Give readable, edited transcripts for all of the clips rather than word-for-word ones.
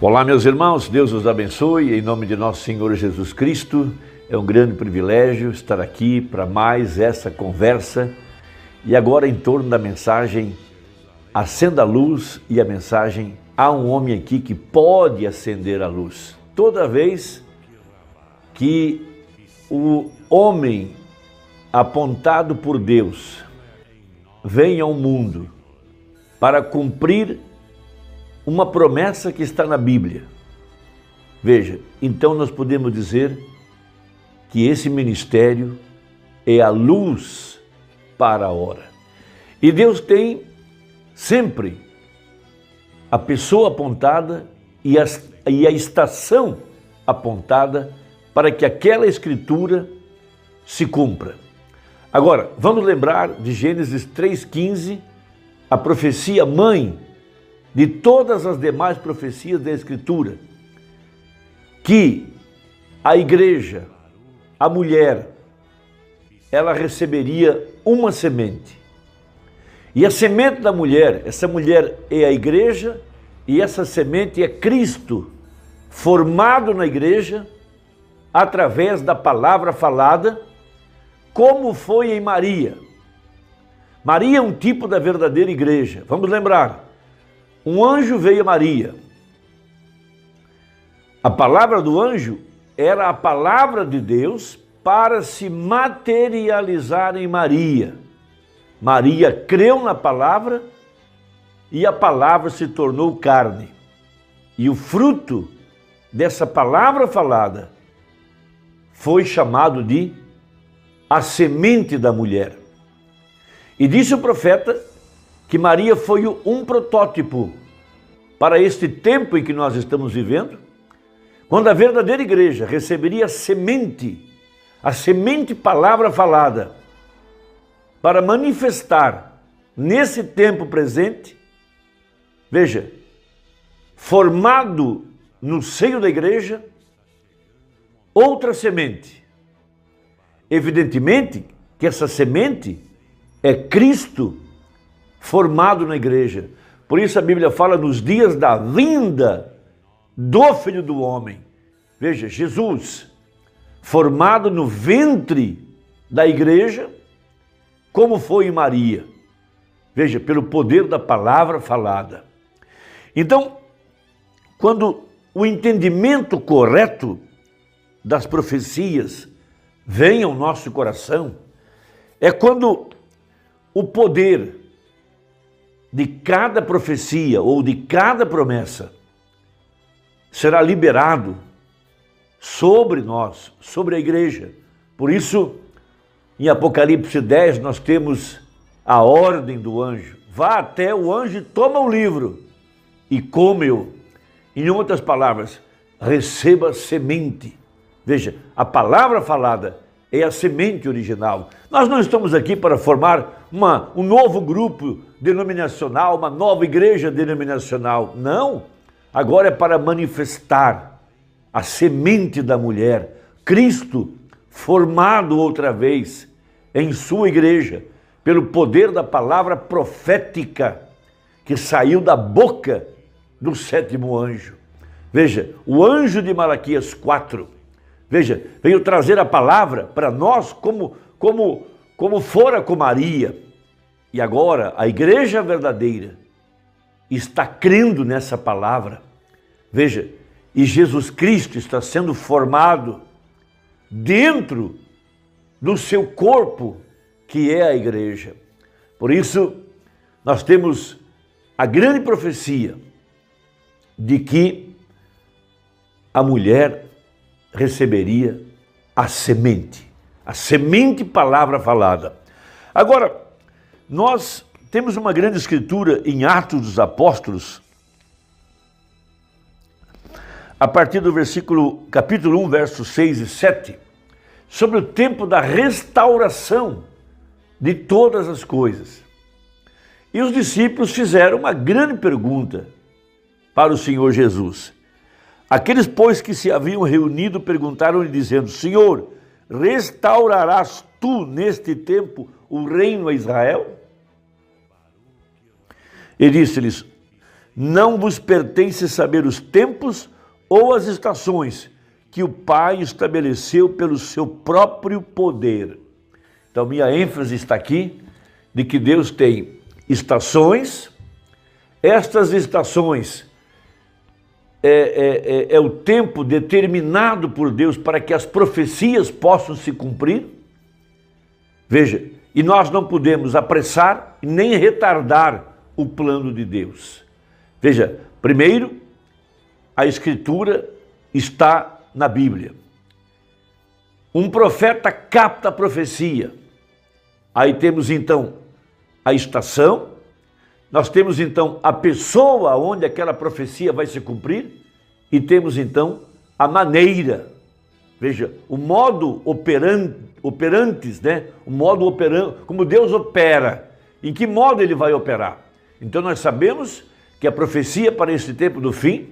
Olá, meus irmãos, Deus os abençoe, em nome de nosso Senhor Jesus Cristo. É um grande privilégio estar aqui para mais essa conversa e agora em torno da mensagem Acenda a Luz e a mensagem há um homem aqui que pode acender a luz. Toda vez que o homem apontado por Deus vem ao mundo para cumprir uma promessa que está na Bíblia. Veja, então nós podemos dizer que esse ministério é a luz para a hora. E Deus tem sempre a pessoa apontada e a estação apontada para que aquela escritura se cumpra. Agora, vamos lembrar de Gênesis 3,15, a profecia mãe de todas as demais profecias da Escritura, que a igreja, a mulher, ela receberia uma semente. E a semente da mulher, essa mulher é a igreja e essa semente é Cristo, formado na igreja através da palavra falada, como foi em Maria. Maria é um tipo da verdadeira igreja. Vamos lembrar. Um anjo veio a Maria. A palavra do anjo era a palavra de Deus para se materializar em Maria. Maria creu na palavra e a palavra se tornou carne. E o fruto dessa palavra falada foi chamado de a semente da mulher. E disse o profeta que Maria foi um protótipo para este tempo em que nós estamos vivendo, quando a verdadeira igreja receberia a semente palavra falada, para manifestar nesse tempo presente, veja, formado no seio da igreja, outra semente. Evidentemente que essa semente é Cristo formado na igreja. Por isso a Bíblia fala nos dias da vinda do Filho do Homem. Veja, Jesus, formado no ventre da igreja, como foi em Maria. Veja, pelo poder da palavra falada. Então, quando o entendimento correto das profecias vem ao nosso coração, é quando o poder de cada profecia ou de cada promessa será liberado sobre nós, sobre a igreja. Por isso, em Apocalipse 10, nós temos a ordem do anjo. Vá até o anjo e toma o livro e come-o. Em outras palavras, receba semente. Veja, a palavra falada é a semente original. Nós não estamos aqui para formar um novo grupo denominacional, uma nova igreja denominacional. Não, agora é para manifestar a semente da mulher, Cristo formado outra vez em sua igreja, pelo poder da palavra profética que saiu da boca do sétimo anjo. Veja, o anjo de Malaquias 4, veja, veio trazer a palavra para nós como fora com Maria. E agora a igreja verdadeira está crendo nessa palavra. Veja, e Jesus Cristo está sendo formado dentro do seu corpo, que é a igreja. Por isso, nós temos a grande profecia de que a mulher receberia a semente palavra falada. Agora, nós temos uma grande escritura em Atos dos Apóstolos, a partir do capítulo 1, versos 6 e 7, sobre o tempo da restauração de todas as coisas. E os discípulos fizeram uma grande pergunta para o Senhor Jesus. Aqueles, pois, que se haviam reunido, perguntaram-lhe, dizendo: Senhor, restaurarás tu neste tempo o reino a Israel? E disse-lhes: não vos pertence saber os tempos ou as estações que o Pai estabeleceu pelo seu próprio poder. Então, minha ênfase está aqui de que Deus tem estações. Estas estações é o tempo determinado por Deus para que as profecias possam se cumprir. Veja, e nós não podemos apressar nem retardar o plano de Deus. Veja, primeiro, a Escritura está na Bíblia. Um profeta capta a profecia. Aí temos então a estação, nós temos então a pessoa onde aquela profecia vai se cumprir e temos então a maneira. Veja, o modo operantes, né? O modo operante, como Deus opera, em que modo ele vai operar. Então nós sabemos que a profecia para esse tempo do fim,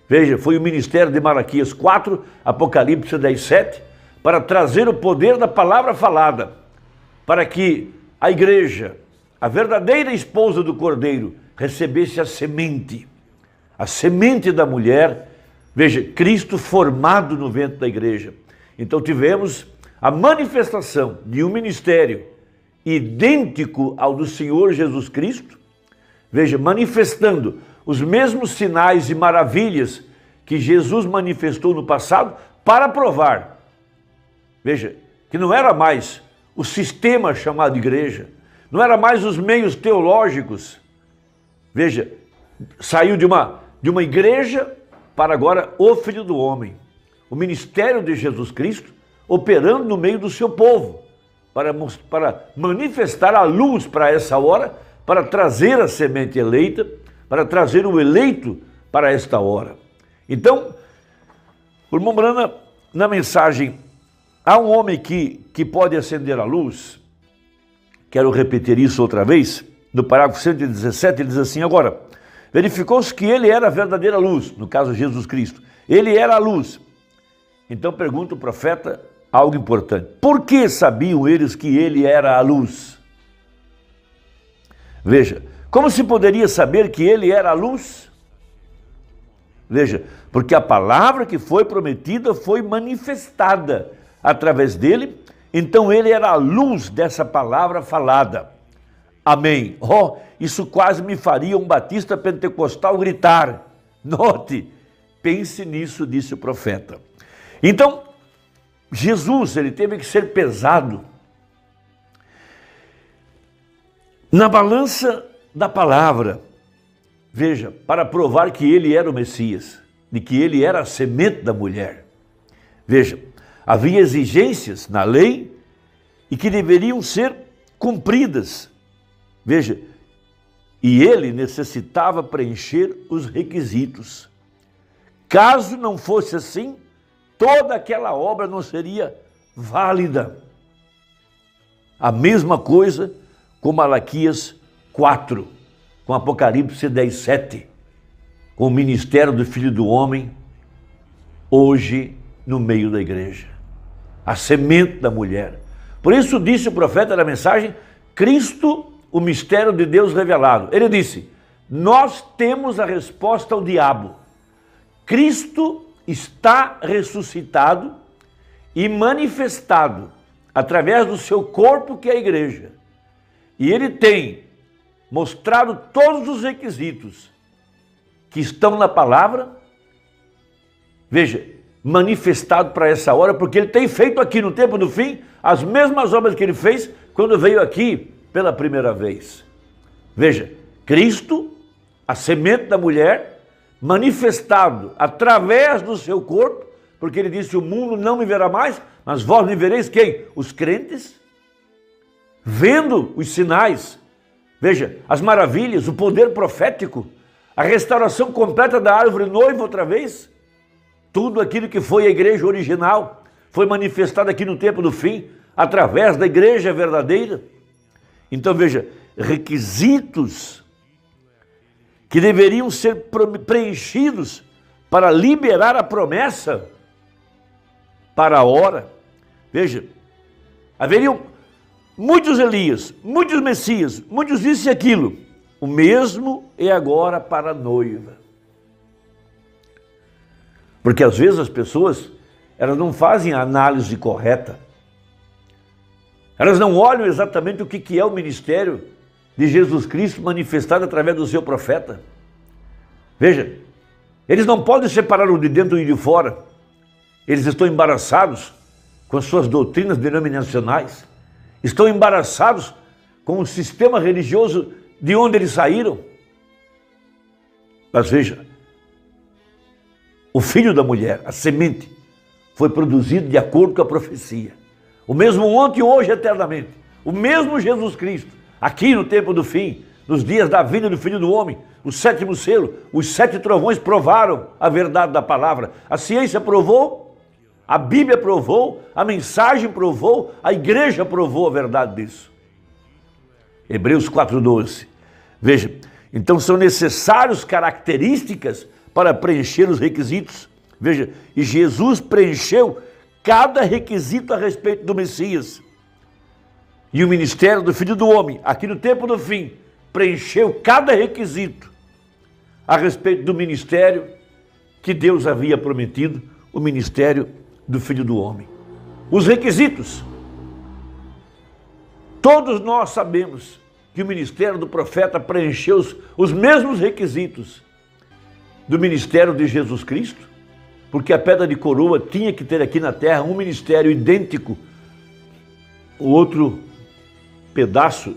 veja, foi o ministério de Malaquias 4, Apocalipse 10, 7, para trazer o poder da palavra falada, para que a igreja, a verdadeira esposa do Cordeiro, recebesse a semente da mulher. Veja, Cristo formado no ventre da igreja. Então tivemos a manifestação de um ministério idêntico ao do Senhor Jesus Cristo. Veja, manifestando os mesmos sinais e maravilhas que Jesus manifestou no passado para provar. Veja, que não era mais o sistema chamado igreja, não era mais os meios teológicos. Veja, saiu de uma igreja para agora o Filho do Homem, o ministério de Jesus Cristo, operando no meio do seu povo, para manifestar a luz para essa hora, para trazer a semente eleita, para trazer o eleito para esta hora. Então, o irmão Brana, na mensagem, há um homem que pode acender a luz. Quero repetir isso outra vez. No parágrafo 117, ele diz assim: agora, verificou-se que ele era a verdadeira luz, no caso Jesus Cristo. Ele era a luz. Então pergunta o profeta algo importante. Por que sabiam eles que ele era a luz? Veja, como se poderia saber que ele era a luz? Veja, porque a palavra que foi prometida foi manifestada através dele, então ele era a luz dessa palavra falada. Amém. Oh, isso quase me faria um batista pentecostal gritar. Note, pense nisso, disse o profeta. Então, Jesus, ele teve que ser pesado na balança da palavra. Veja, para provar que ele era o Messias, de que ele era a semente da mulher. Veja, havia exigências na lei e que deveriam ser cumpridas. Veja, e ele necessitava preencher os requisitos. Caso não fosse assim, toda aquela obra não seria válida. A mesma coisa com Malaquias 4, com Apocalipse 10, 7, com o ministério do Filho do Homem, hoje no meio da igreja. A semente da mulher. Por isso disse o profeta da mensagem, Cristo, o mistério de Deus revelado. Ele disse, nós temos a resposta ao diabo. Cristo está ressuscitado e manifestado através do seu corpo, que é a igreja. E ele tem mostrado todos os requisitos que estão na palavra, veja, manifestado para essa hora, porque ele tem feito aqui no tempo do fim as mesmas obras que ele fez quando veio aqui pela primeira vez. Veja, Cristo, a semente da mulher, manifestado através do seu corpo, porque ele disse, o mundo não me verá mais, mas vós me vereis quem? Os crentes, vendo os sinais, veja, as maravilhas, o poder profético, a restauração completa da árvore noiva outra vez, tudo aquilo que foi a igreja original, foi manifestado aqui no tempo do fim, através da igreja verdadeira. Então veja, requisitos que deveriam ser preenchidos para liberar a promessa para a hora. Veja, haveriam muitos Elias, muitos Messias, muitos isso e aquilo, o mesmo é agora para a noiva. Porque às vezes as pessoas, elas não fazem a análise correta. Elas não olham exatamente o que é o ministério de Jesus Cristo manifestado através do seu profeta. Veja, eles não podem separar o de dentro e de fora. Eles estão embaraçados com as suas doutrinas denominacionais. Estão embaraçados com o sistema religioso de onde eles saíram. Mas veja, o filho da mulher, a semente, foi produzido de acordo com a profecia. O mesmo ontem, hoje, eternamente. O mesmo Jesus Cristo, aqui no tempo do fim, nos dias da vinda do Filho do Homem, o sétimo selo, os 7 trovões provaram a verdade da palavra. A ciência provou, a Bíblia provou, a mensagem provou, a igreja provou a verdade disso. Hebreus 4:12. Veja, então são necessárias características para preencher os requisitos. Veja, e Jesus preencheu cada requisito a respeito do Messias. E o ministério do Filho do Homem, aqui no tempo do fim, preencheu cada requisito a respeito do ministério que Deus havia prometido, o ministério do Filho do Homem. Os requisitos. Todos nós sabemos que o ministério do profeta preencheu os mesmos requisitos do ministério de Jesus Cristo, porque a pedra de coroa tinha que ter aqui na terra um ministério idêntico, o outro pedaço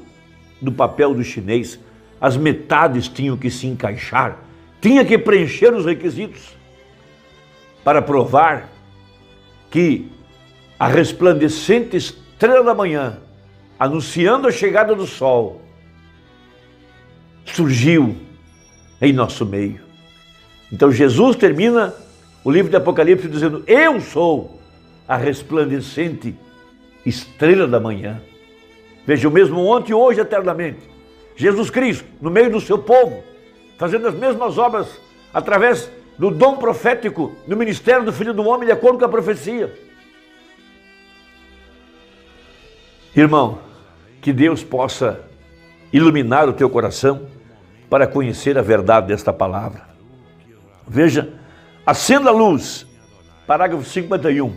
do papel do chinês, as metades tinham que se encaixar, tinha que preencher os requisitos para provar que a resplandecente estrela da manhã, anunciando a chegada do sol, surgiu em nosso meio. Então Jesus termina o livro de Apocalipse dizendo: eu sou a resplandecente estrela da manhã. Veja, o mesmo ontem, hoje, eternamente. Jesus Cristo, no meio do seu povo, fazendo as mesmas obras através do dom profético, do ministério do Filho do Homem, de acordo com a profecia. Irmão, que Deus possa iluminar o teu coração para conhecer a verdade desta palavra. Veja, acenda a luz, parágrafo 51.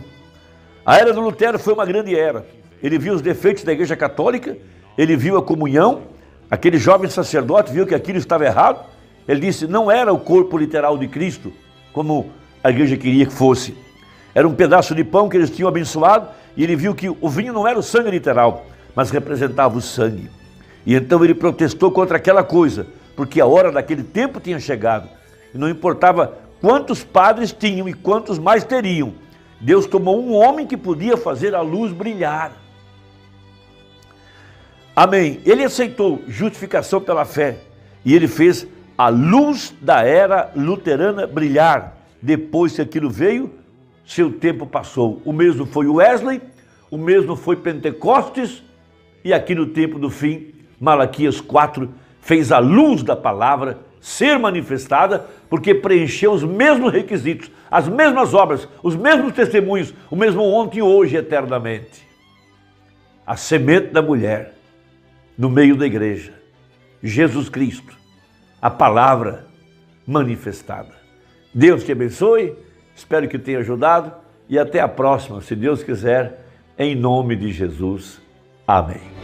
A era do Lutero foi uma grande era. Ele viu os defeitos da Igreja Católica, ele viu a comunhão, aquele jovem sacerdote viu que aquilo estava errado. Ele disse, não era o corpo literal de Cristo, como a igreja queria que fosse. Era um pedaço de pão que eles tinham abençoado, e ele viu que o vinho não era o sangue literal, mas representava o sangue. E então ele protestou contra aquela coisa, porque a hora daquele tempo tinha chegado. E não importava quantos padres tinham e quantos mais teriam. Deus tomou um homem que podia fazer a luz brilhar. Amém. Ele aceitou justificação pela fé e ele fez a luz da era luterana brilhar. Depois que aquilo veio, seu tempo passou. O mesmo foi Wesley, o mesmo foi Pentecostes, e aqui no tempo do fim, Malaquias 4 fez a luz da palavra ser manifestada, porque preencheu os mesmos requisitos, as mesmas obras, os mesmos testemunhos, o mesmo ontem, hoje, eternamente. A semente da mulher no meio da igreja, Jesus Cristo, a palavra manifestada. Deus te abençoe, espero que tenha ajudado e até a próxima, se Deus quiser, em nome de Jesus. Amém.